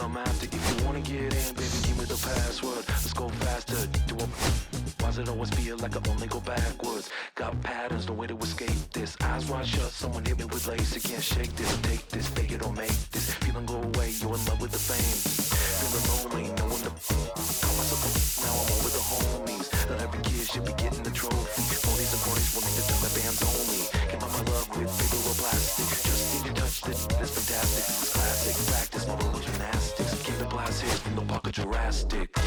I'm after. If you wanna get in, baby, give me the password. Let's go faster. Why does it always feel like I only go backwards? Got patterns, no way to escape this. Eyes wide shut, someone hit me with lace. You can't shake this, take this, fake it or make this. Feeling go away, you're in love with the fame. Feeling lonely, no one to call myself a now I'm over the homies. Not every kid should be getting the trophy. Ponies and ponies will need to do my bands only. Give out my love with paper or plastic. Just need to touch this, it's fantastic. It's classic, practice my roller gymnastics. Keep the blast hits from the pocket Jurassic. Can't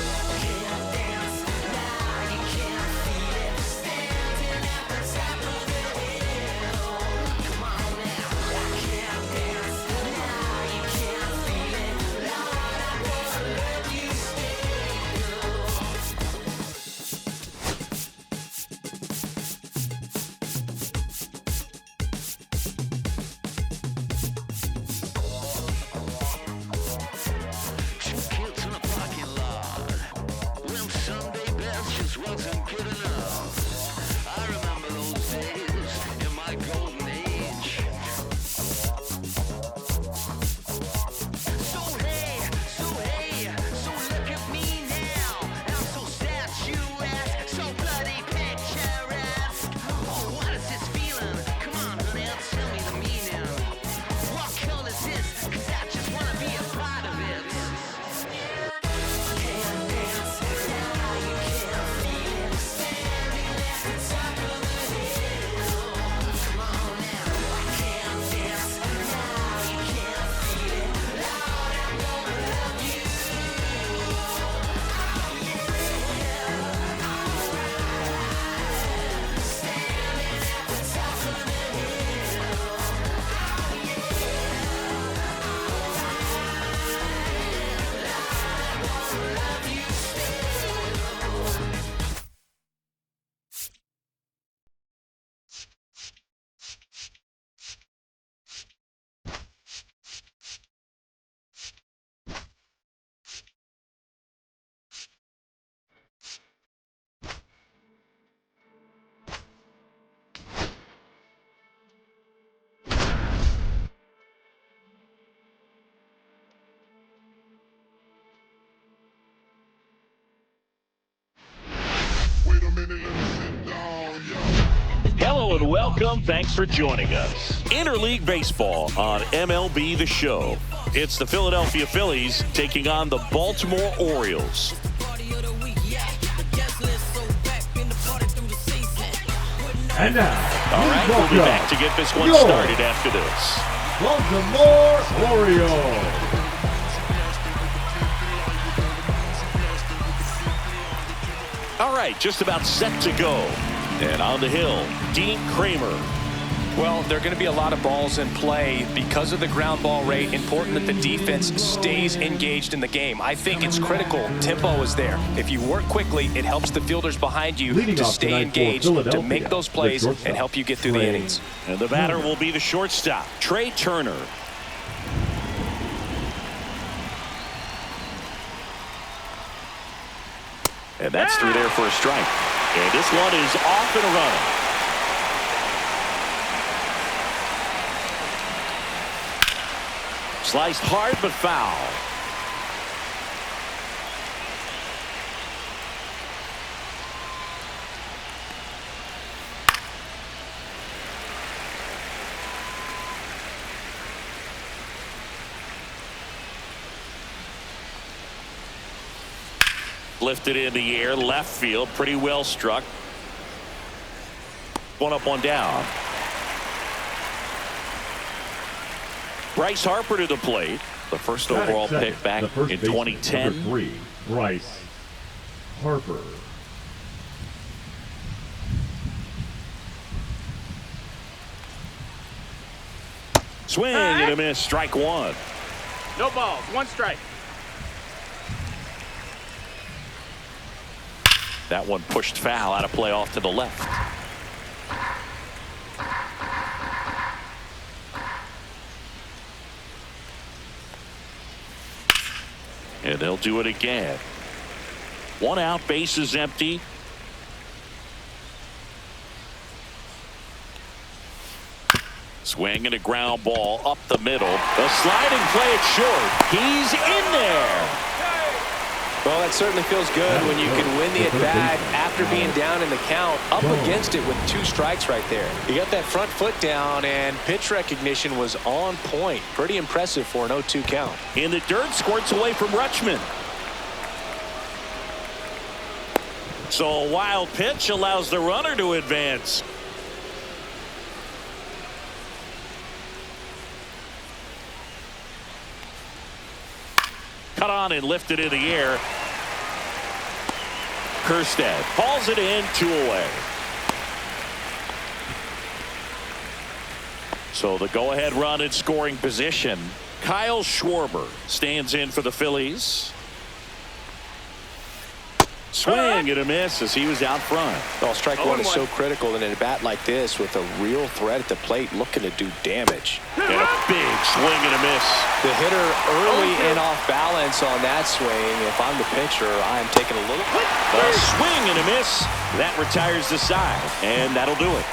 dance now, you can't feel it. Standing at the top of the hill. Come on now, I can't dance now, you can't feel it. Lord, I'm gonna let you still. Hello and welcome. Thanks for joining us. Interleague Baseball on MLB The Show. It's the Philadelphia Phillies taking on the Baltimore Orioles. And now, all right, we'll be back to get this one started after this. Baltimore Orioles. All right, just about set to go. And on the hill, Dean Kramer. Well, there are going to be a lot of balls in play because of the ground ball rate. Important that the defense stays engaged in the game. I think it's critical. Tempo is there. If you work quickly, it helps the fielders behind you to stay engaged, to make those plays and help you get through the innings. And the batter will be the shortstop, Trey Turner. And that's through there for a strike. And this one is off and running. Sliced hard but foul. Lifted in the air, left field, pretty well struck. One up, one down. Bryce Harper to the plate. The first overall pick back in 2010. Number 3, Bryce Harper. Swing and a miss, strike one. No balls, one strike. That one pushed foul, out of play off to the left. And they'll do it again. One out, base is empty. Swing and a ground ball up the middle. The sliding play it short. He's in there. Well, that certainly feels good when you can win the at-bat after being down in the count, up against it with 2 strikes right there. You got that front foot down, and pitch recognition was on point. Pretty impressive for an 0-2 count. In the dirt, squirts away from Rutschman. So a wild pitch allows the runner to advance. Cut on and lifted in the air. Kerstead hauls it in, 2 away. So the go-ahead run in scoring position. Kyle Schwarber stands in for the Phillies. Swing and a miss as he was out front. Well, strike one is so critical in a bat like this with a real threat at the plate looking to do damage. And a big swing and a miss. The hitter early and off balance on that swing. If I'm the pitcher, I am taking a little. A swing and a miss. That retires the side, and that'll do it.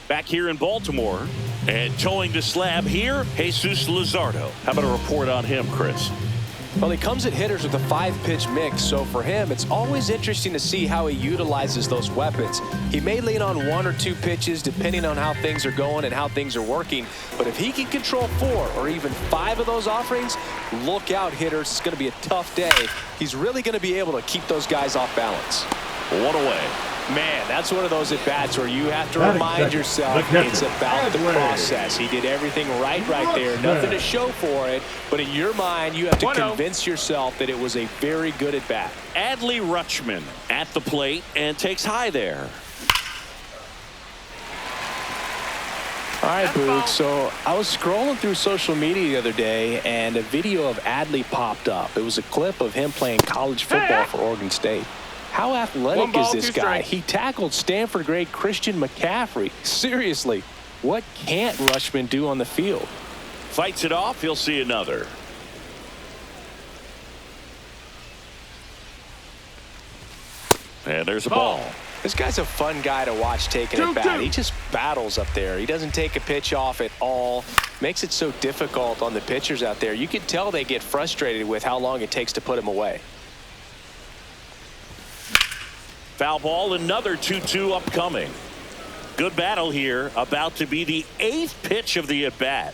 Back here in Baltimore, and towing the slab here, Jesus Luzardo. How about a report on him, Chris? Well, he comes at hitters with a 5-pitch mix, so for him, it's always interesting to see how he utilizes those weapons. He may lean on 1 or 2 pitches depending on how things are going and how things are working, but if he can control 4 or even 5 of those offerings, look out, hitters. It's going to be a tough day. He's really going to be able to keep those guys off balance. 1 away. Man, that's one of those at-bats where you have to remind yourself it's about the process. He did everything right there. Nothing to show for it, but in your mind, you have to convince yourself that it was a very good at-bat. Adley Rutschman at the plate and takes high there. All right, Boog, so I was scrolling through social media the other day, and a video of Adley popped up. It was a clip of him playing college football for Oregon State. How athletic is this guy? He tackled Stanford grade Christian McCaffrey. Seriously, what can't Rutschman do on the field? Fights it off, he'll see another. And there's a ball. This guy's a fun guy to watch taking it back. He just battles up there. He doesn't take a pitch off at all. Makes it so difficult on the pitchers out there. You can tell they get frustrated with how long it takes to put him away. Foul ball, another 2-2 upcoming. Good battle here, about to be the 8th pitch of the at-bat.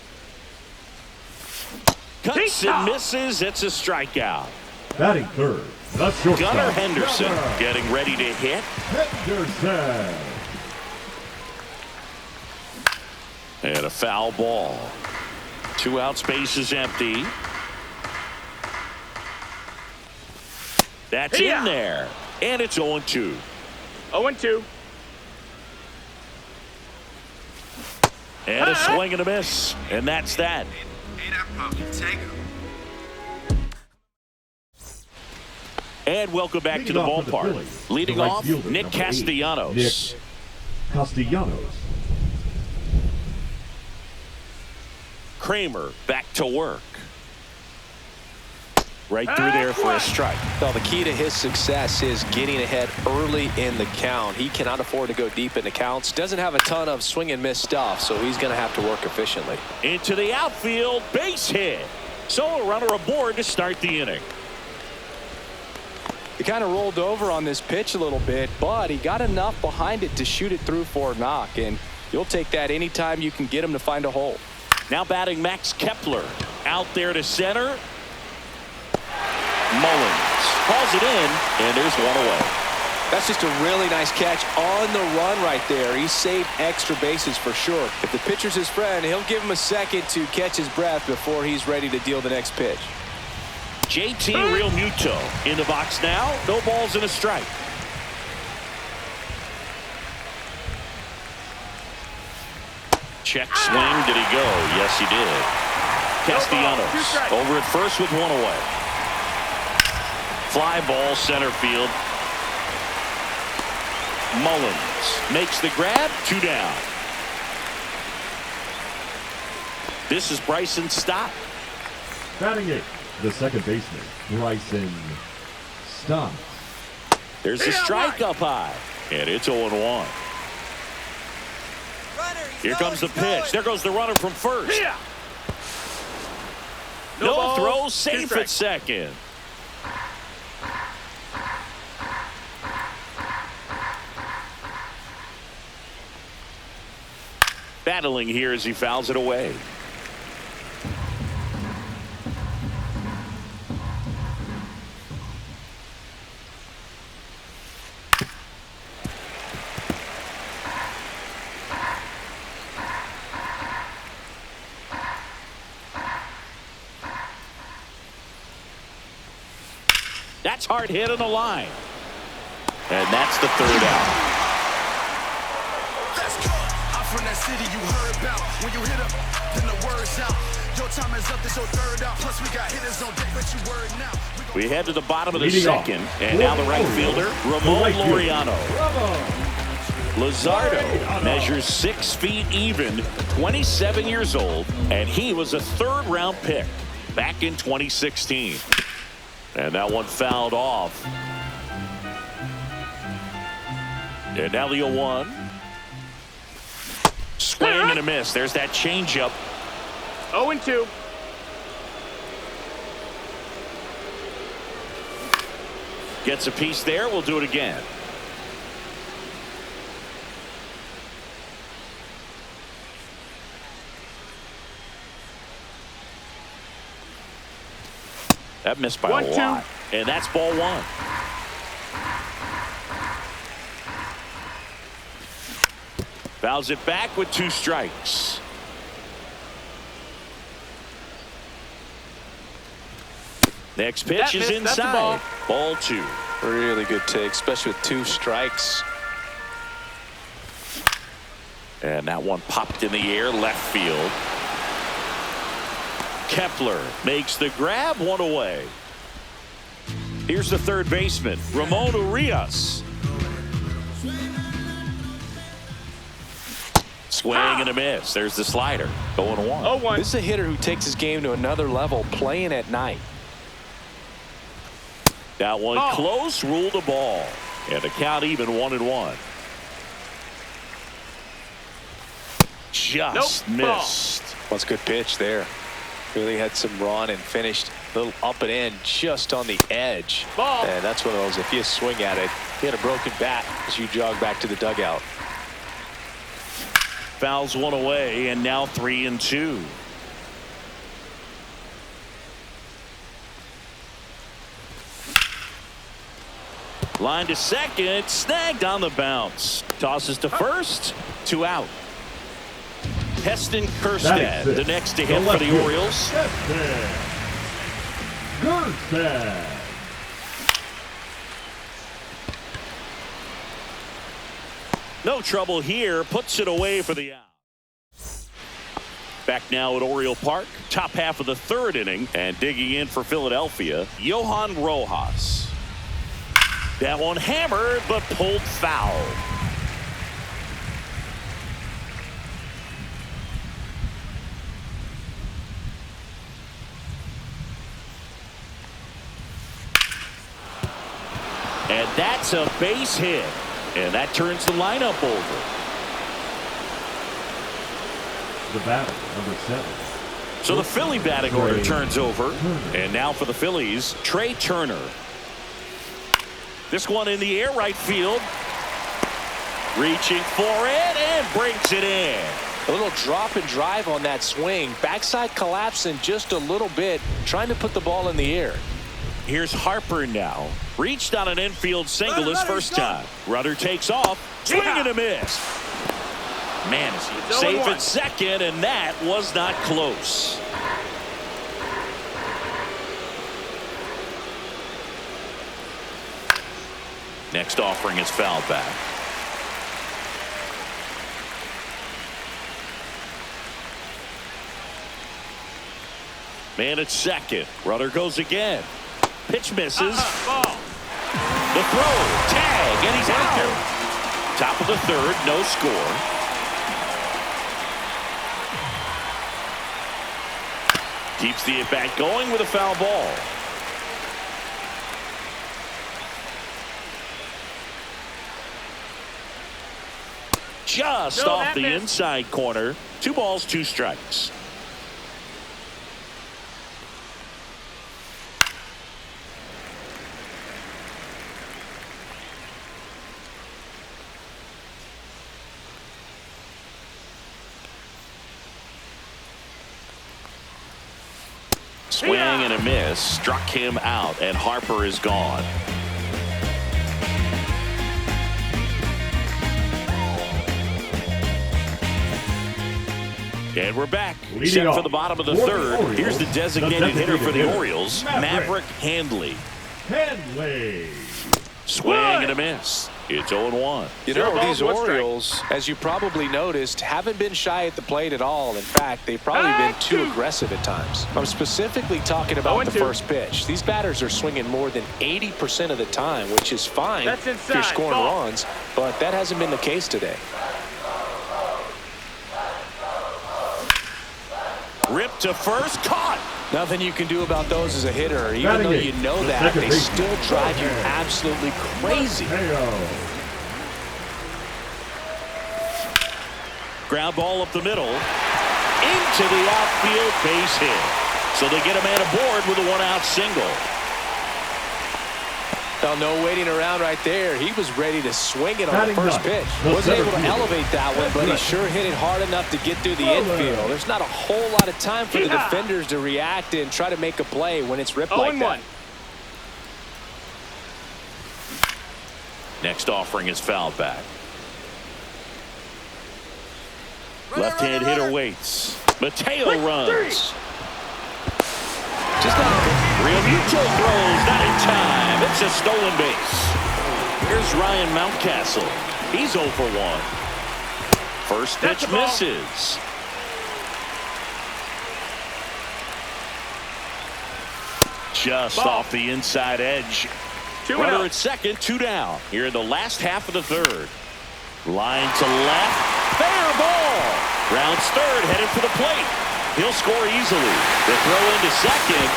Cuts and misses, it's a strikeout. Batting third, the shortstop, Gunnar Henderson getting ready to hit. Henderson. And a foul ball. 2 outs, base is empty. That's in there. And it's 0-2. 0-2. And a swing and a miss. And that's that. And welcome back to the ballpark. Leading off, Nick Castellanos. Nick Castellanos. Kramer back to work. Right through there for a strike. Well, the key to his success is getting ahead early in the count. He cannot afford to go deep in the counts. Doesn't have a ton of swing and miss stuff, so he's going to have to work efficiently. Into the outfield, base hit. So a runner aboard to start the inning. He kind of rolled over on this pitch a little bit, but he got enough behind it to shoot it through for a knock, and you'll take that anytime you can get him to find a hole. Now batting Max Kepler. Out there to center. Mullins calls it in, and there's 1 away. That's just a really nice catch on the run right there. He saved extra bases for sure. If the pitcher's his friend, he'll give him a second to catch his breath before he's ready to deal the next pitch. JT Realmuto in the box now. No balls and a strike. Check swing. Did he go? Yes, he did. Castellanos over at first with 1 away. Fly ball center field. Mullins makes the grab. 2 down. This is Bryson Stott. Batting eighth, the second baseman, Bryson Stott. There's the strike up high, and it's 0-1. Here comes the pitch. There goes the runner from first. Yeah. No throw, safe at second. Battling here as he fouls it away. That's hard hit on the line. And that's the third out. Let's go. I'm from that city you heard about. When you hit up, then the word's out. Your time is up, this your third out. Plus we got hitters on deck, but you word now. We head to the bottom of the Leading off, second. And now the right fielder, Ramon Laureano. Luzardo measures 6 feet even, 27 years old, and he was a third-round pick back in 2016. And that one fouled off. And now the 0-1. Swing and a miss. There's that changeup. 0-2. Gets a piece there. We'll do it again. That missed by a lot. And that's ball one. Fouls it back with 2 strikes. Next pitch is inside. Ball 2. Really good take, especially with 2 strikes. And that one popped in the air left field. Kepler makes the grab, 1 away. Here's the third baseman, Ramon Urias. Swing and a miss. There's the slider. 0-1. 0-1. This is a hitter who takes his game to another level, playing at night. That one close, ruled a ball. And the count even 1-1. Just missed. That's a good pitch there. Really had some run and finished a little up and in just on the edge. Ball. And that's one of those, if you swing at it, you had a broken bat as you jog back to the dugout. Fouls 1 away, and now 3-2. Line to second, snagged on the bounce. Tosses to first, 2 out. Heston Kjerstad, the next to hit for the Orioles. Kjerstad. No trouble here, puts it away for the out. Back now at Oriole Park, top half of the 3rd inning, and digging in for Philadelphia, Johan Rojas. That one hammered, but pulled foul. And that's a base hit. And that turns the lineup over. The batter, number 7. So the Philly batting order turns over. And now for the Phillies, Trey Turner. This one in the air, right field. Reaching for it and brings it in. A little drop and drive on that swing. Backside collapsing just a little bit, trying to put the ball in the air. Here's Harper now. Reached on an infield single his first time. Rudder takes off. Swing and a miss. Man, is he safe at second, and that was not close. Next offering is fouled back. Man at second. Runner goes again. Pitch misses. The throw. Tag. And he's out. Top of the 3rd. No score. Keeps the at-bat going with a foul ball. Just off the inside corner. 2 balls, 2 strikes. Swing and a miss. Struck him out, and Harper is gone. And we're back. Set for the bottom of the third. Here's the designated hitter for the Orioles, Maverick Handley. Swing and a miss. It's 0-1. You know, these Orioles, as you probably noticed, haven't been shy at the plate at all. In fact, they've probably been too aggressive at times. I'm specifically talking about the first pitch. These batters are swinging more than 80% of the time, which is fine if you're scoring runs, but that hasn't been the case today. Ripped to first, caught. Nothing you can do about those as a hitter. Even though you know that, they still drive you absolutely crazy. Ground ball up the middle. Into the outfield, base hit. So they get a man aboard with a 1-out single. Well, no waiting around right there. He was ready to swing it on the first pitch. Wasn't able to elevate that one, but he sure hit it hard enough to get through the infield. There's not a whole lot of time for the defenders to react and try to make a play when it's ripped like that. Next offering is fouled back. Left-hand hitter waits. Mateo runs. Just not good. Realmuto throws, not in time. It's a stolen base. Here's Ryan Mountcastle. He's 0 for 1. First pitch misses. Just off the inside edge. Runner at second, 2 down. Here in the last half of the third. Line to left. Fair ball. Rounds third, headed for the plate. He'll score easily. The throw into second.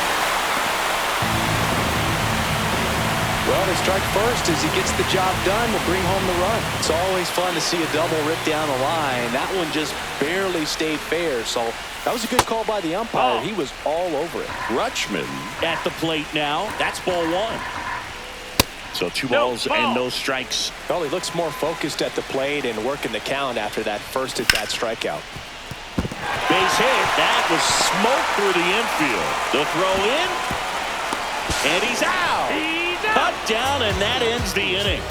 Well, they strike first as he gets the job done to bring home the run. It's always fun to see a double rip down the line. That one just barely stayed fair, so that was a good call by the umpire. He was all over it. Rutschman at the plate now. That's ball 1. So 2 balls and no strikes. Well, he looks more focused at the plate and working the count after that first at-bat strikeout. Base hit. That was smoke through the infield. The throw in. And he's out. Cut down, and that ends the inning.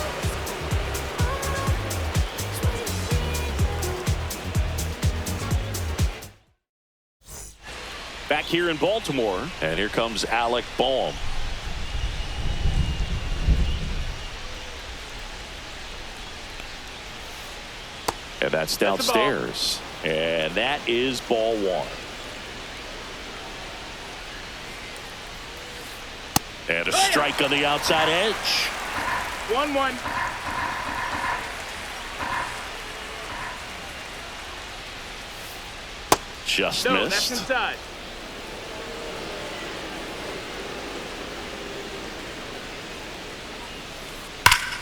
Back here in Baltimore, and here comes Alec Bohm. And that's downstairs. And that is ball 1. And a strike on the outside edge. 1-1. Just No, missed. that's inside.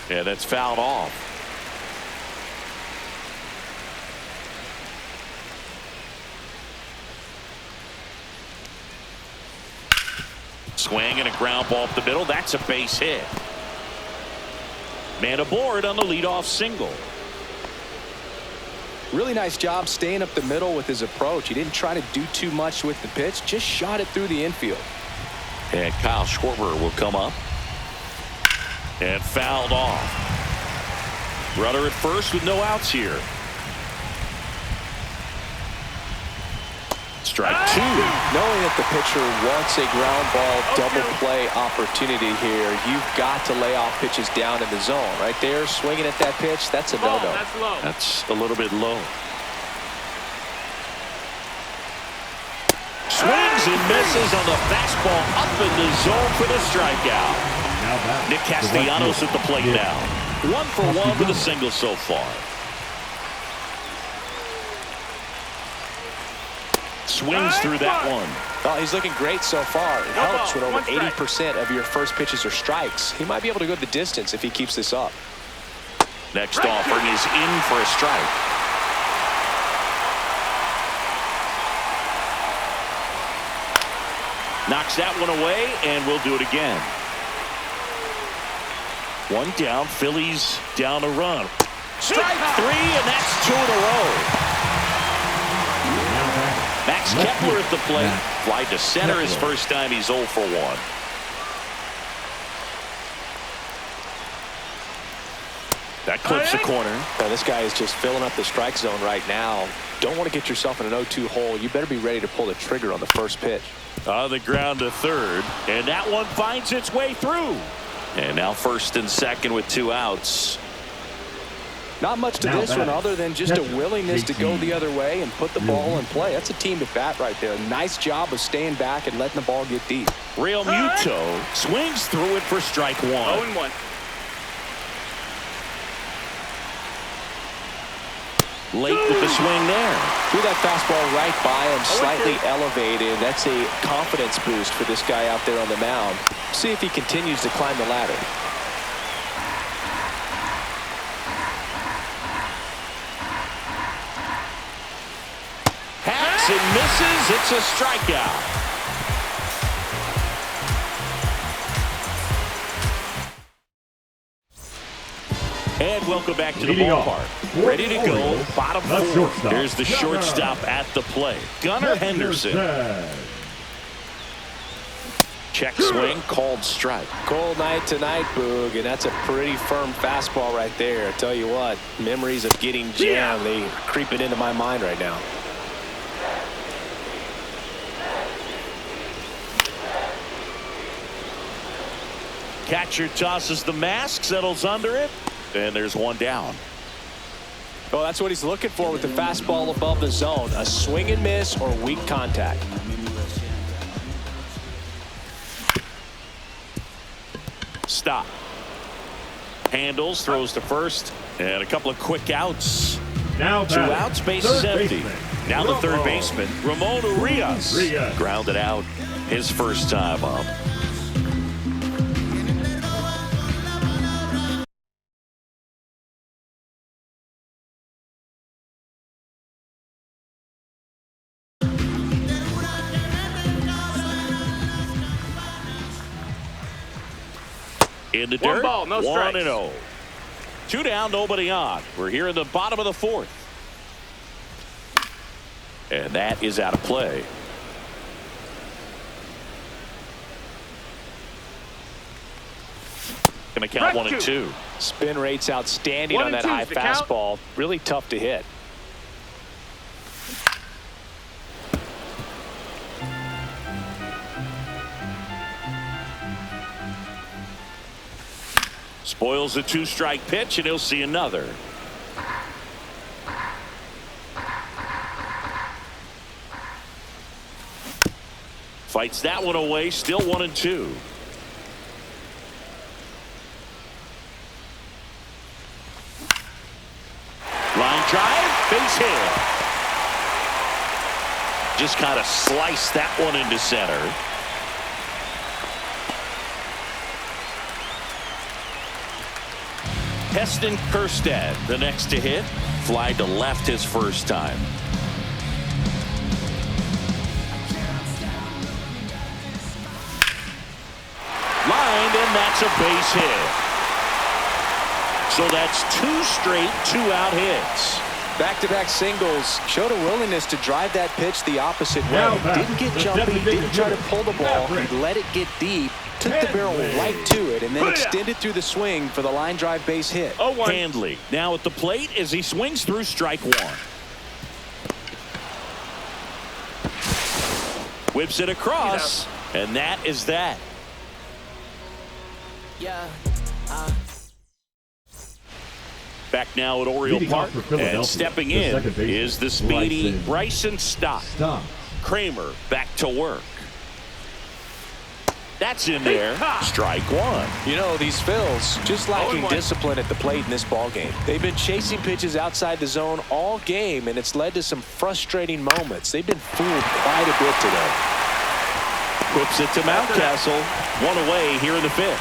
Yeah, that's fouled off. Swing and a ground ball up the middle. That's a base hit. Man aboard on the leadoff single. Really nice job staying up the middle with his approach. He didn't try to do too much with the pitch, just shot it through the infield. And Kyle Schwarber will come up. And fouled off. Runner at first with no outs here. Strike 2. Knowing that the pitcher wants a ground ball double play opportunity here, you've got to lay off pitches down in the zone. Right there, swinging at that pitch, that's a no-no. That's low. That's a little bit low. Swings and misses on the fastball up in the zone for the strikeout. Nick Castellanos at the plate now. 1 for 1 with a single so far. swings through that one. Well, he's looking great so far. It helps when over 80% of your first pitches are strikes. He might be able to go the distance if he keeps this up. Next offering is in for a strike. Knocks that one away, and we'll do it again. One down, Phillies down a run. Strike three, and that's 2 in a row. Max Kepler at the plate. Fly to center his first time. He's 0 for 1. That clips the corner. Now, this guy is just filling up the strike zone right now. Don't want to get yourself in an 0-2 hole. You better be ready to pull the trigger on the first pitch. On the ground to third, and that one finds its way through. And now first and second with 2 outs. Not much to this one other than just a willingness to go the other way and put the ball in play. That's a team at bat right there. Nice job of staying back and letting the ball get deep. Real Muto swings through it for strike 1. 0-1. Late with the swing there. Threw that fastball right by him, slightly elevated. That's a confidence boost for this guy out there on the mound. See if he continues to climb the ladder. Hacks and misses. It's a strikeout. And welcome back to the ballpark. Ready to go, bottom 4. Here's the shortstop at the plate, Gunnar Henderson. Check swing, called strike. Cold night tonight, Boog, and that's a pretty firm fastball right there. I tell you what, memories of getting jammed, they are creeping into my mind right now. Catcher tosses the mask, settles under it, and there's one down. Well, that's what he's looking for with the fastball above the zone. A swing and miss or weak contact. Stop. Handles, throws to first, and a couple of quick outs. Now 2 outs, base is empty. Now the third baseman, Ramon Urias. Grounded out his first time up. In the dirt, 1 ball, no strikes. 1-0. 2 down, nobody on. We're here in the bottom of the 4th. And that is out of play. Gonna count 1 and 2. Spin rate's outstanding 1 on and that 2's high the count. fastball. Really tough to hit. Spoils a 2-strike pitch, and he'll see another. Fights that one away, still 1 and 2. Line drive, base hit. Just kind of sliced that one into center. Heston Kjerstad, the next to hit. Fly to left his first time. Lined, and that's a base hit. So that's 2 straight 2-out hits. Back-to-back singles. Showed a willingness to drive that pitch the opposite way. Didn't get jumpy, didn't try to pull the ball. He let it get deep, took the barrel right to it, and then extended through the swing for the line drive base hit. Handley now at the plate as he swings through strike 1. Whips it across, and that is that. Back now at Oriole Park, and stepping in is the speedy Bryson Stott. Kramer back to work. That's in there. Strike one. You know, these Phils just lacking discipline at the plate in this ball game. They've been chasing pitches outside the zone all game, and it's led to some frustrating moments. They've been fooled quite a bit today. Whips it to Mountcastle. One away here in the fifth.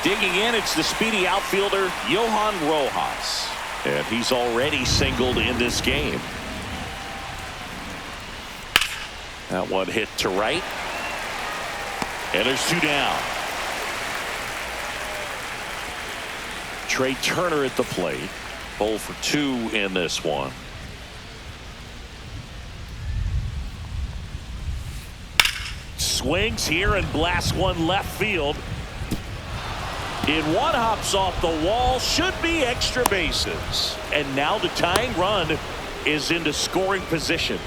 Digging in, it's the speedy outfielder, Johan Rojas. And he's already singled in this game. That one hit to right. And there's two down. Trey Turner at the plate. 0 for 2 in this one. Swings here and blasts one left field. In one, hops off the wall. Should be extra bases. And now the tying run is into scoring position.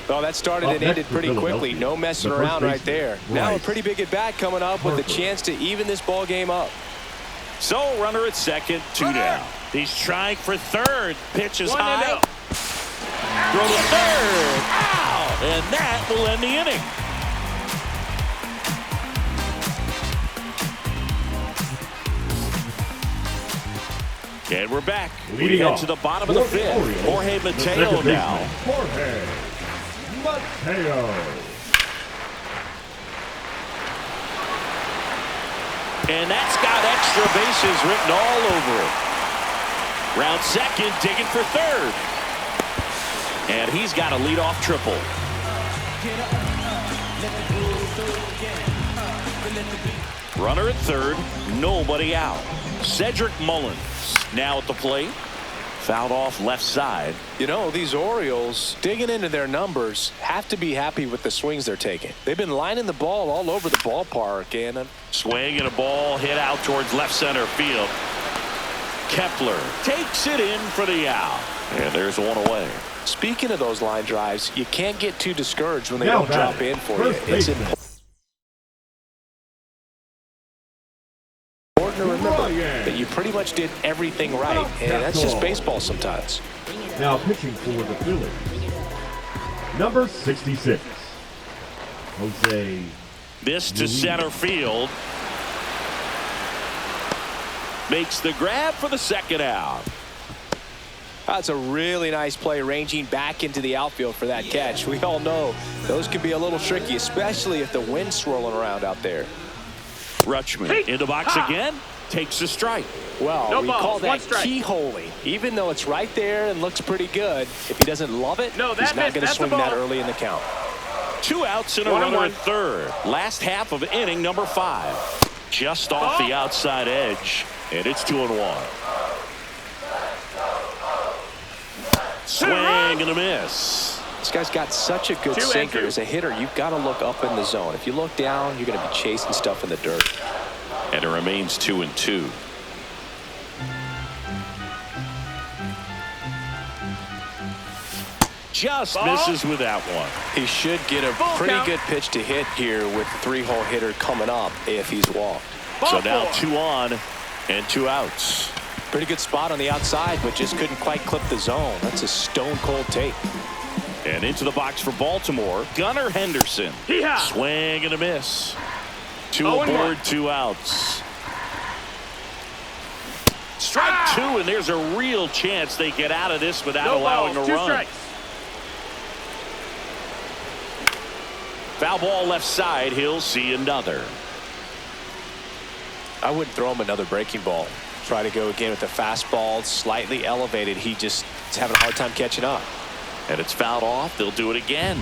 Well, that started and ended pretty quickly. No messing around right there. Now a pretty big at bat coming up with a chance to even this ball game up. So runner at second, 2 down. He's trying for third. Pitch is high. Throw to third. Out. And that will end the inning. And we're back. We head to the bottom of the fifth. Jorge Mateo now. Jorge Mateo. And that's got extra bases written all over it. Round second, digging for third. And he's got a leadoff triple. Runner at third, nobody out. Cedric Mullins now at the plate. Fouled off left side. You know, these Orioles, digging into their numbers, have to be happy with the swings they're taking. They've been lining the ball all over the ballpark. And swing and a ball hit out towards left center field. Kepler takes it in for the out. And there's one away. Speaking of those line drives, you can't get too discouraged when they don't drop in for you. It's important to remember that you pretty much did everything right, and that's just baseball sometimes. Now pitching for the Phillies, number 66, Jose. This to center field. Makes the grab for the second out. That's a really nice play, ranging back into the outfield for that catch. We all know those can be a little tricky, especially if the wind's swirling around out there. Rutschman in the box again, takes a strike. Well, we call that keyholing. Even though it's right there and looks pretty good, if he doesn't love it, he's not going to swing that early in the count. 2 outs and a runner at third. Last half of inning number 5. Just off the outside edge, and it's 2-1. Swing and a miss. This guy's got such a good sinker. As a hitter, you've got to look up in the zone. If you look down, you're going to be chasing stuff in the dirt. And it remains 2-2. Just misses with that one. He should get a pretty good pitch to hit here with the 3-hole hitter coming up if he's walked. So now 2 on and 2 outs. Pretty good spot on the outside, but just couldn't quite clip the zone. That's a stone-cold take. And into the box for Baltimore, Gunnar Henderson. Swing and a miss. 2 aboard, 2 outs. Strike 2, and there's a real chance they get out of this without allowing a run. Strikes. Foul ball left side, he'll see another. I wouldn't throw him another breaking ball. Try to go again with the fastball, slightly elevated. He just is having a hard time catching up. And it's fouled off. They'll do it again.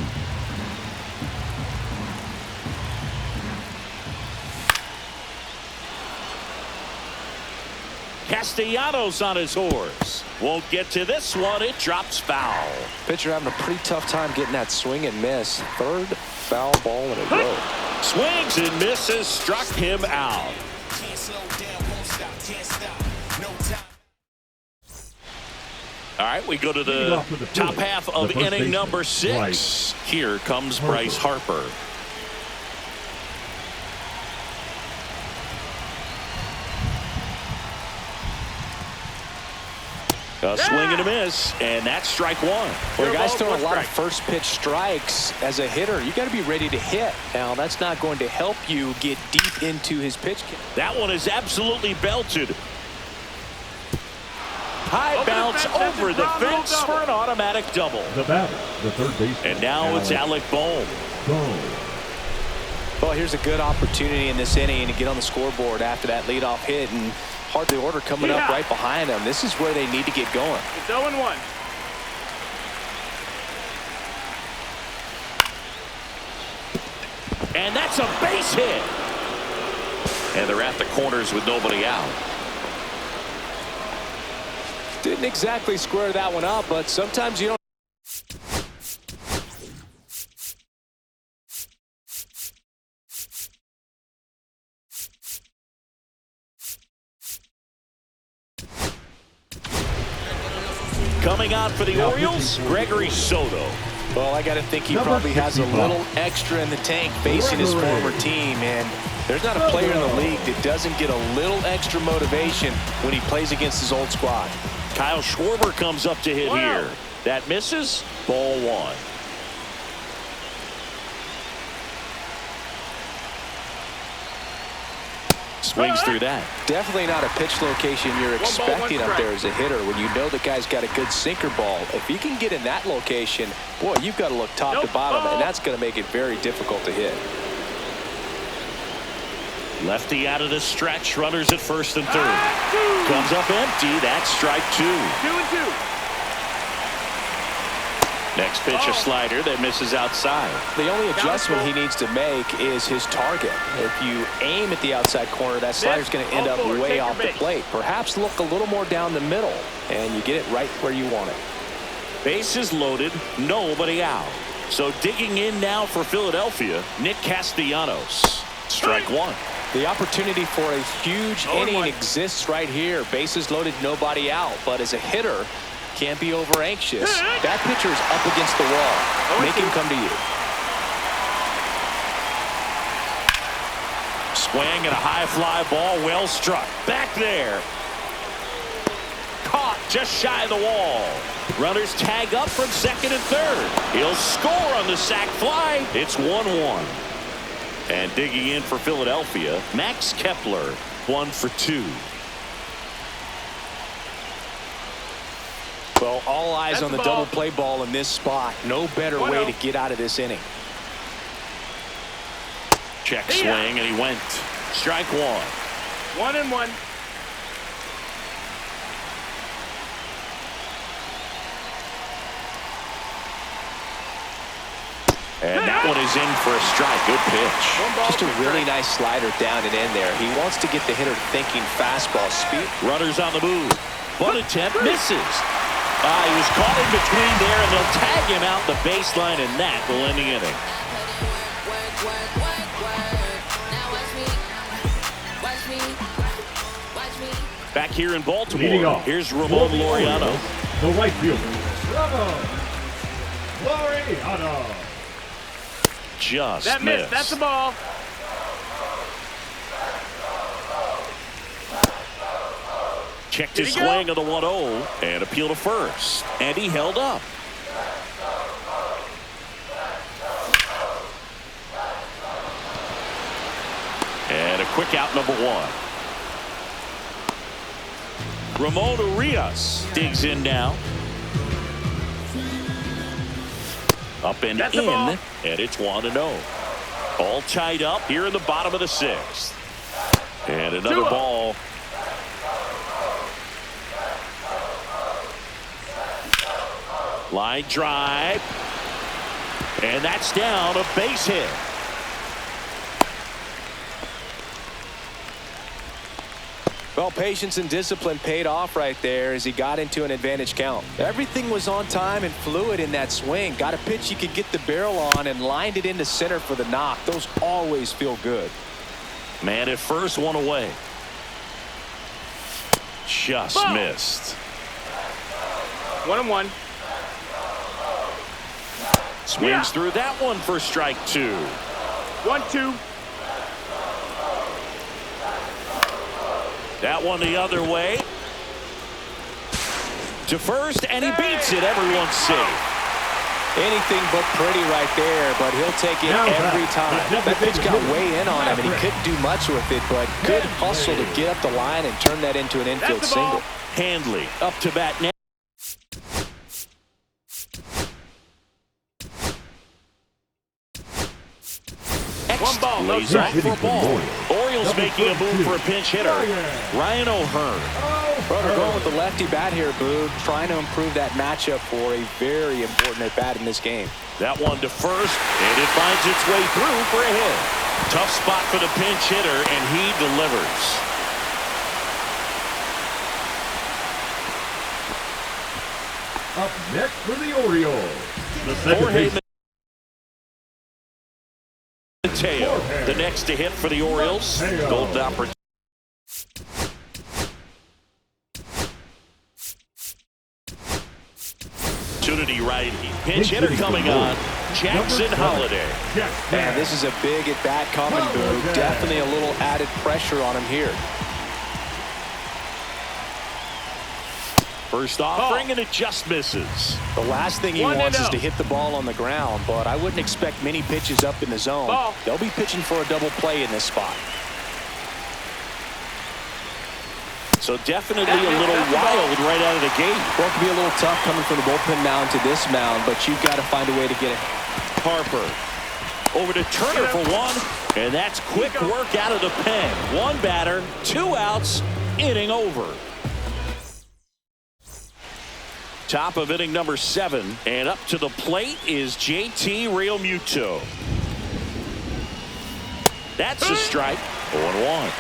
Castellanos on his horse. Won't get to this one. It drops foul. Pitcher having a pretty tough time getting that swing and miss. 3rd foul ball in a row. Swings and misses. Struck him out. All right, we go to the top half of inning number 6. Here comes Bryce Harper. A swing and a miss, and that's strike one. Well, the guy's throwing a lot of first pitch strikes. As a hitter, you got to be ready to hit. Now, that's not going to help you get deep into his pitch. That one is absolutely belted. High bounce over the fence for an automatic double. The batter, the third baseman. And now it's Alec Bohm. Well, here's a good opportunity in this inning to get on the scoreboard after that leadoff hit, and hard the order coming up right behind them. This is where they need to get going. It's 0-1. And that's a base hit. And they're at the corners with nobody out. Didn't exactly square that one up, but sometimes you don't. Coming out for the Orioles, Gregory Soto. Well, I got to think he probably has a little extra in the tank facing his former team, and there's not a player in the league that doesn't get a little extra motivation when he plays against his old squad. Kyle Schwarber comes up to hit here. That misses. Ball one. Swings through that. Definitely not a pitch location you're expecting up there as a hitter when you know the guy's got a good sinker ball. If you can get in that location, boy, you've got to look top to bottom, and that's going to make it very difficult to hit. Lefty out of the stretch. Runners at first and third. Comes up empty. That's strike two. 2-2. Next pitch, a slider that misses outside. The only adjustment he needs to make is his target. If you aim at the outside corner, that slider's going to end up way off the plate. Perhaps look a little more down the middle, and you get it right where you want it. Bases loaded, nobody out. So digging in now for Philadelphia, Nick Castellanos. Strike one. The opportunity for a huge inning exists right here. Bases loaded, nobody out. But as a hitter, can't be over anxious. That pitcher is up against the wall. Make him come to you. Swing and a high fly ball, well struck. Back there. Caught just shy of the wall. Runners tag up from second and third. He'll score on the sac fly. It's 1-1. And digging in for Philadelphia, Max Kepler, 1 for 2. Well, all eyes on the double play ball in this spot. No better way to get out of this inning. Check swing, and he went. Strike one. 1-1. And that one is in for a strike. Good pitch. Just a really nice slider down and in there. He wants to get the hitter thinking fastball speed. Runners on the move. Bunt attempt misses. He was caught in between there, and they'll tag him out the baseline, and that will end the inning. Back here in Baltimore, here's Ramon Laureano. The right fielder, Ramon Laureano. Just that missed. That's the ball. Checked his swing of the 1-0 and appealed to first. And he held up. And a quick out, number one. Ramon Urias digs in now. Up and in, and it's 1-0. All tied up here in the bottom of the sixth. And another ball. Line drive. And that's down, a base hit. Well, patience and discipline paid off right there as he got into an advantage count. Everything was on time and fluid in that swing. Got a pitch he could get the barrel on and lined it into center for the knock. Those always feel good. Man at first, one away. Just missed. 1-1. Swings through that one for strike two. 1-2. That one the other way. to first, and he beats it. Everyone's safe. Anything but pretty right there, but he'll take it every time. That pitch got way in on him, and he couldn't do much with it, but good hustle to get up the line and turn that into an infield single. Handley up to bat now. One ball, no Lays off strike. for a ball. Orioles making a move for a pinch hitter. Ryan O'Hearn. Well, they're going with the lefty bat here, Boo, trying to improve that matchup for a very important at-bat in this game. That one to first, and it finds its way through for a hit. Tough spot for the pinch hitter, and he delivers. Up next for the Orioles, the second Jorge baseman. Mateo, the next to hit for the Orioles. Mateo. Golden opportunity. Righty. Pinch hitter coming on. Jackson Holiday. Man, this is a big at-bat coming, Boo. Definitely a little added pressure on him here. First offering, and it just misses. The last thing he wants is to hit the ball on the ground, but I wouldn't expect many pitches up in the zone. They'll be pitching for a double play in this spot. So definitely a little wild right out of the gate. Well, it can be a little tough coming from the bullpen mound to this mound, but you've got to find a way to get it. Harper over to Turner for one, and that's quick work out of the pen. One batter, 2 outs, inning over. Top of inning number 7, and up to the plate is JT Realmuto. That's a strike. 0-1.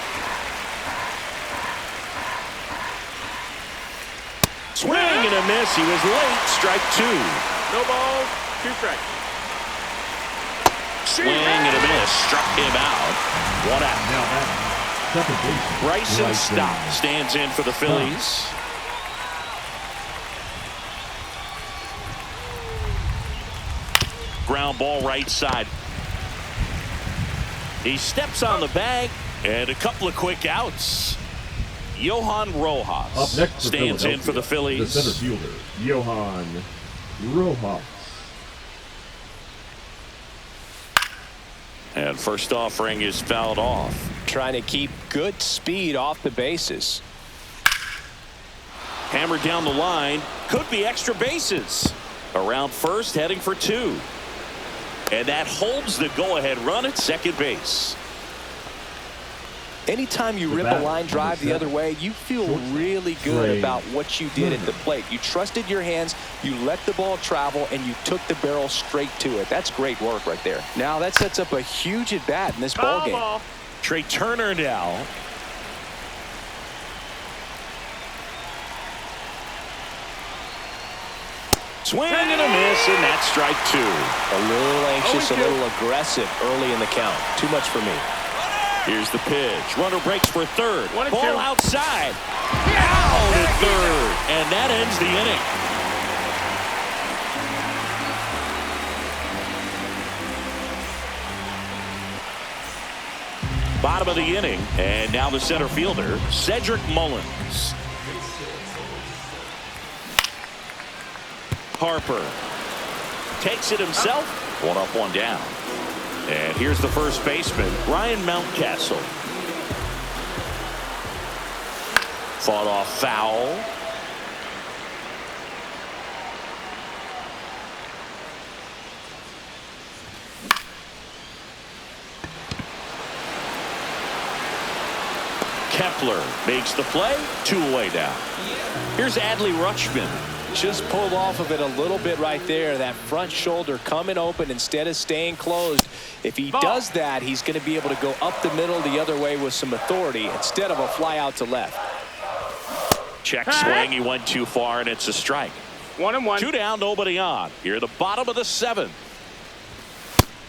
Swing and a miss. He was late. Strike 2. No balls, 2 strikes. Swing and a miss. Struck him out. 1 out. Now that second baseman. Bryson Stott stands in for the Phillies. Ground ball right side. He steps on the bag, and a couple of quick outs. Johan Rojas Up next stands in for the Phillies. The center fielder, Johan Rojas. And first offering is fouled off. Trying to keep good speed off the bases. Hammered down the line. Could be extra bases. Around first, heading for 2. And that holds the go-ahead run at second base. Anytime you rip a line drive the other way, you feel really good about what you did at the plate. You trusted your hands, you let the ball travel, and you took the barrel straight to it. That's great work right there. Now that sets up a huge at-bat in this ball game. Trey Turner now. Swing and a miss, and that's strike 2. A little anxious, a little aggressive early in the count. Too much for me. Here's the pitch. Runner breaks for third. 1-2. Ball outside. Out at third. And that ends the inning. Bottom of the inning. And now the center fielder, Cedric Mullins. Harper takes it himself. 1 up, 1 down. And here's the first baseman, Ryan Mountcastle. Fought off foul. Kepler makes the play. 2 away now. Here's Adley Rutschman. Just pulled off of it a little bit right there. That front shoulder coming open instead of staying closed. If he does that, he's going to be able to go up the middle the other way with some authority instead of a fly out to left. Check swing. He went too far, and it's a strike. 1-1. 2 down, nobody on. Here at the bottom of the 7th.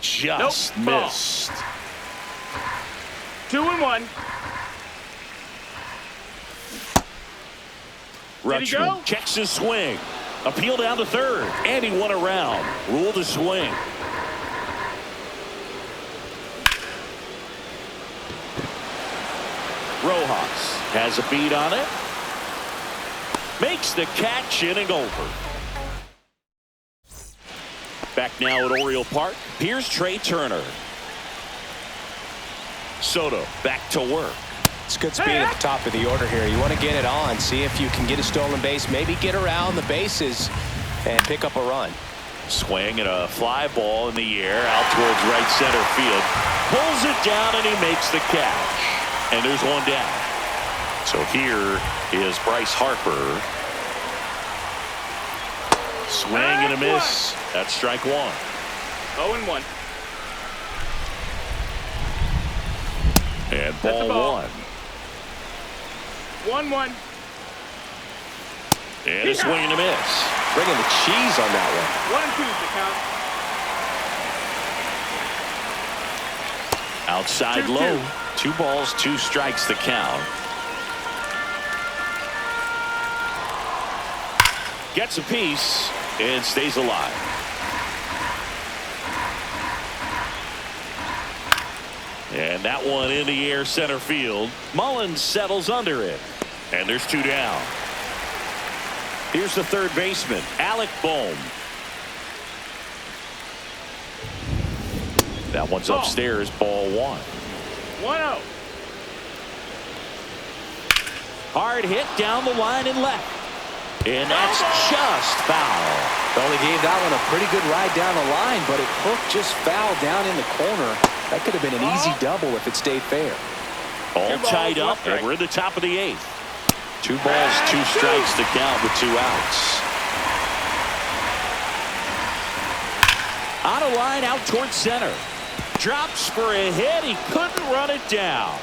Just missed. 2-1. Rutschman checks his swing. Appeal down to third, and he won around. Rule to swing. Rojas has a beat on it. Makes the catch, inning over. Back now at Oriole Park. Here's Trey Turner. Soto back to work. It's good speed at the top of the order here. You want to get it on, see if you can get a stolen base, maybe get around the bases and pick up a run. Swing and a fly ball in the air out towards right center field. Pulls it down and he makes the catch. And there's one down. So here is Bryce Harper. Swing and a miss. That's strike one. 0-1. And ball one. 1-1. And a swing and a miss. Bringing the cheese on that one. 1-2 the count. Outside 2-2. low. 2 balls, 2 strikes the count. Gets a piece and stays alive. And that one in the air center field. Mullins settles under it. And there's 2 down. Here's the third baseman, Alec Bohm. That one's upstairs, ball 1. 1-0. Hard hit down the line and left. And that's just foul. Well, they gave that one a pretty good ride down the line, but it hooked just foul down in the corner. That could have been an easy double if it stayed fair. All tied up, and we're in the top of the 8th. 2 balls, 2 strikes to count with 2 outs. On a line out towards center. Drops for a hit. He couldn't run it down.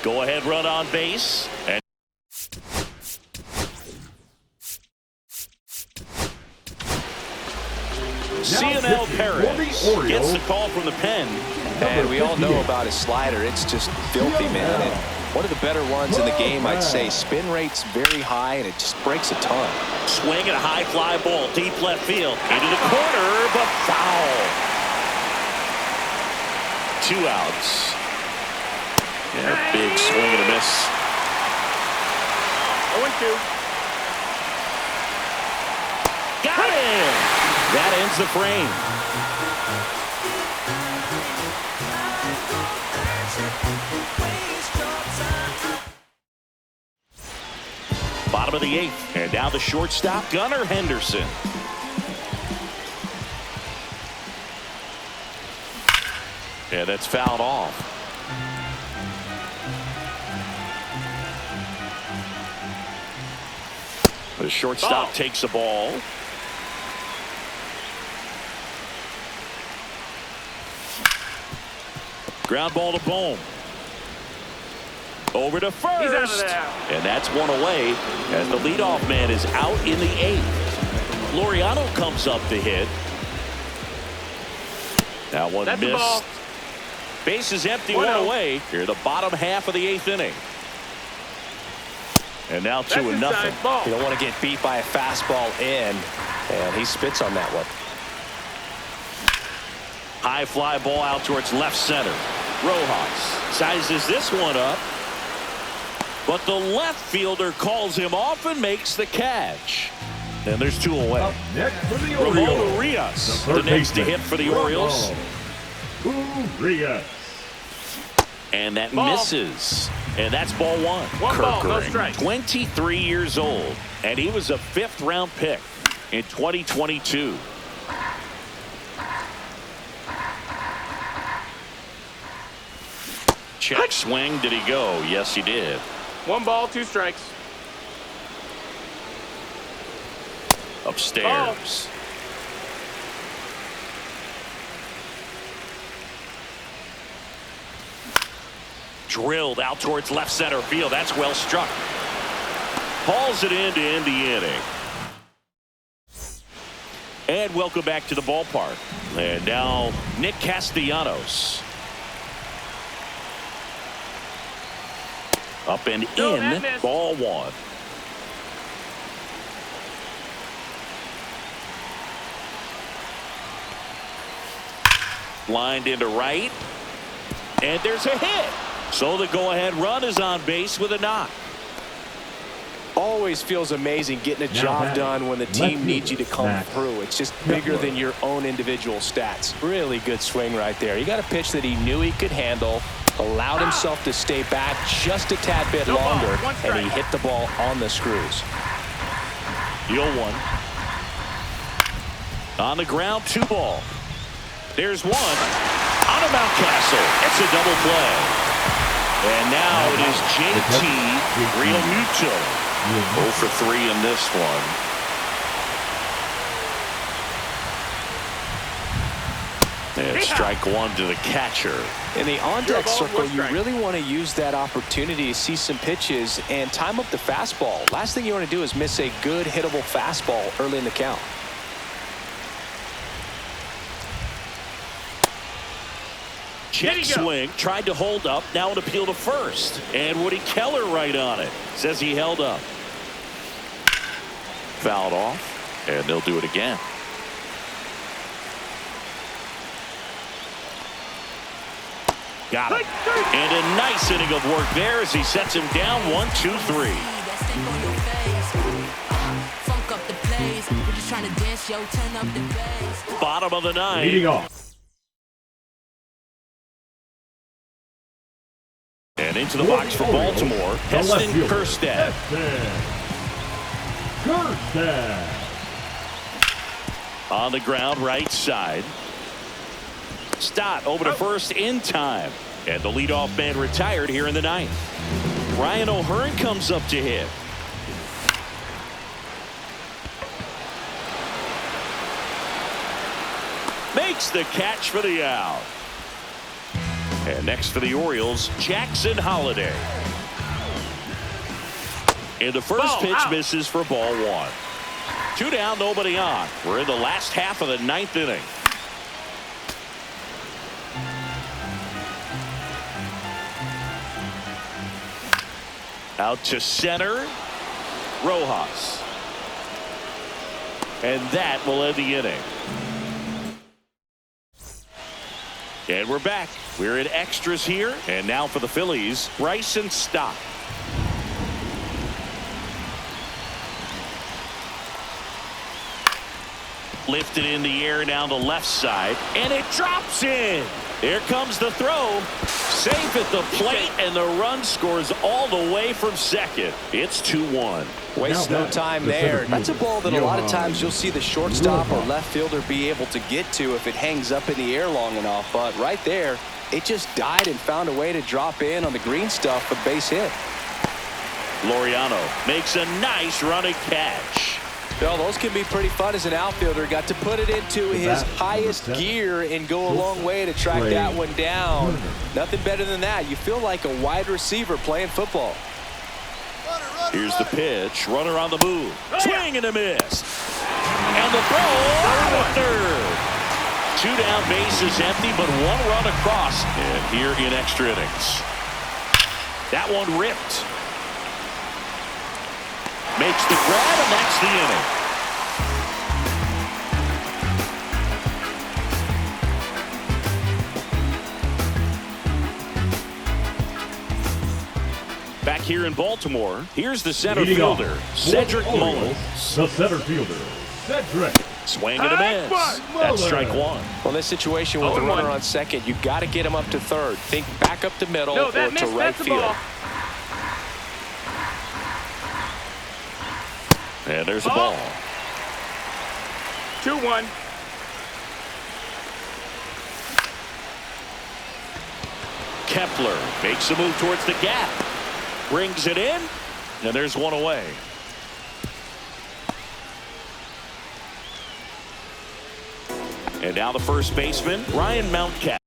Go ahead run on base. And CNL Perez gets the call from the pen. And we all know about his slider. It's just filthy, man. And one of the better ones in the game, I'd say. Spin rate's very high, and it just breaks a ton. Swing and a high fly ball deep left field. Into the corner, but foul. 2 outs. Yeah, big swing and a miss. 0-2. Got him! That ends the frame. Bottom of the 8th. And now the shortstop, Gunnar Henderson. Yeah, that's fouled off. The shortstop takes the ball. Ground ball to Bohm. Over to first. He's out of there. And that's one away as the leadoff man is out in the 8th. Laureano comes up to hit. That one That's the ball. missed. Base is empty, 1-0. 1 away. Here the bottom half of the 8th inning. And now 2-0. You don't want to get beat by a fastball in, and he spits on that one. High fly ball out towards left center. Rojas sizes this one up, but the left fielder calls him off and makes the catch. And there's 2 away. Up next for the Ramon Orioles, Urias, the the third next to baseman, hit for the Orioles. Urias. And that Ball. misses. And that's ball 1. 1 ball, no Kirkering, strike. 23 years old. And he was a 5th-round pick in 2022. Check swing. Did he go? Yes, he did. 1 ball, 2 strikes. Upstairs. Drilled out towards left center field. That's well struck. Hauls it in to end the inning. And welcome back to the ballpark. And now Nick Castellanos. Up and No, in, that missed. ball 1. Lined into right. And there's a hit. So the go-ahead run is on base with a knock. Always feels amazing getting a job done when the team needs you to come through. It's just bigger than your own individual stats. Really good swing right there. He got a pitch that he knew he could handle, allowed himself to stay back just a tad bit longer, and he hit the ball on the screws. The 0-1. On the ground, 2 ball. There's 1 on a Mountcastle. It's a double play. And now it is JT Realmuto. 0 for 3 in this one. And strike 1 to the catcher. In the on-deck circle, you really want to use that opportunity to see some pitches and time up the fastball. Last thing you want to do is miss a good hittable fastball early in the count. Check swing, tried to hold up, now an appeal to first. And Woody Keller right on it. Says he held up. Fouled off, and they'll do it again. Got it. And a nice inning of work there as he sets him down 1-2-3. Bottom of the 9th. Leading off. And into the box for Baltimore, Heston Kjerstad. On the ground, right side. Stott over to first in time. And the leadoff man retired here in the 9th. Ryan O'Hearn comes up to hit. Makes the catch for the out. And next for the Orioles, Jackson Holliday. And the first pitch misses for ball 1. 2 down, nobody on. We're in the last half of the 9th inning. Out to center, Rojas. And that will end the inning. And we're back. We're in extras here. And now for the Phillies, Bryson Stott. Lifted in the air down the left side. And it drops in. Here comes the throw. Safe at the plate, and the run scores all the way from second. It's 2-1. Waste no time there. That's a ball that a lot of times you'll see the shortstop or left fielder be able to get to if it hangs up in the air long enough. But right there, it just died and found a way to drop in on the green stuff for the base hit. Laureano makes a nice running catch. Well, those can be pretty fun as an outfielder. Got to put it into his highest gear and go a long way to track that one down. Nothing better than that. You feel like a wide receiver playing football. Here's the pitch. Runner on the move. Swing and a miss. And the throw out of third. 2 down, bases empty, but 1 run across. And here in extra innings. That one ripped. Makes the grab, and that's the inning. Back here in Baltimore, here's the center fielder, Cedric Mullins. The center fielder, Cedric. Swing and a miss. That's strike 1. Well, in this situation with the runner on second, you've got to get him up to third. Think back up the middle or to right field. And there's a ball. 2-1. Kepler makes a move towards the gap. Brings it in. And there's 1 away. And now the first baseman, Ryan Mountcastle.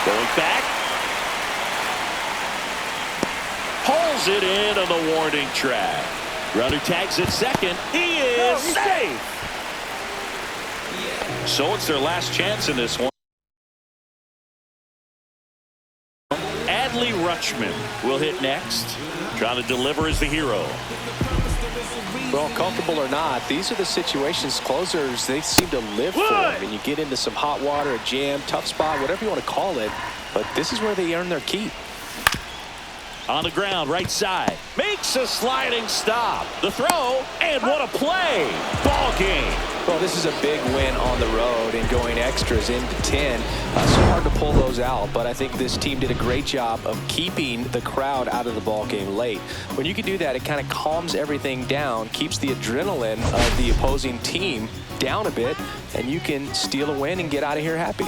Going back. Pulls it in on the warning track. Runner tags at second. He is safe. So it's their last chance in this one. Adley Rutschman will hit next. Trying to deliver as the hero. Well, comfortable or not, these are the situations closers, they seem to live for. I mean, you get into some hot water, a jam, tough spot, whatever you want to call it, but this is where they earn their keep. On the ground, right side. Makes a sliding stop. The throw, and what a play. Ball game. Well, this is a big win on the road and going extras into 10. So hard to pull those out, but I think this team did a great job of keeping the crowd out of the ball game late. When you can do that, it kind of calms everything down, keeps the adrenaline of the opposing team down a bit, and you can steal a win and get out of here happy.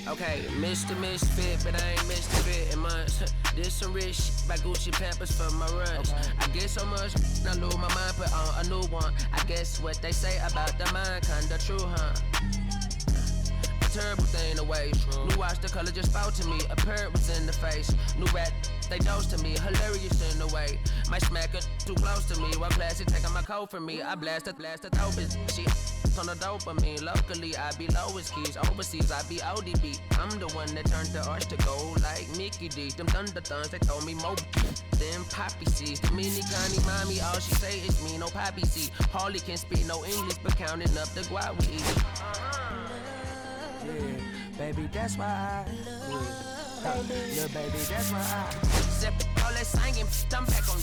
Okay, Mr. Misfit, but I ain't Mr. Fit in months. This some rich shit by Gucci Pampers for my runs. I get so much, I lose my mind, put on a new one. I guess what they say about the mind, kinda true, huh? A terrible thing to waste. New watch, the color just spoke to me. A parrot was in the face. New rat, they dose to me. Hilarious in the way. Might smack it too close to me. While classy taking my coat from me. I blast it, dope is shit. On the dopamine, locally I be lowest keys, overseas I be ODB. I'm the one that turned the arch to gold like Mickey D. Them thunder thuns, they told me more than poppy seeds. The mini Connie mommy, all she say is me, no poppy seed. Hardly can speak no English, but counting up the guap we eat. Yeah, baby, that's why I little baby, that's why I sip all that singing, I'm back on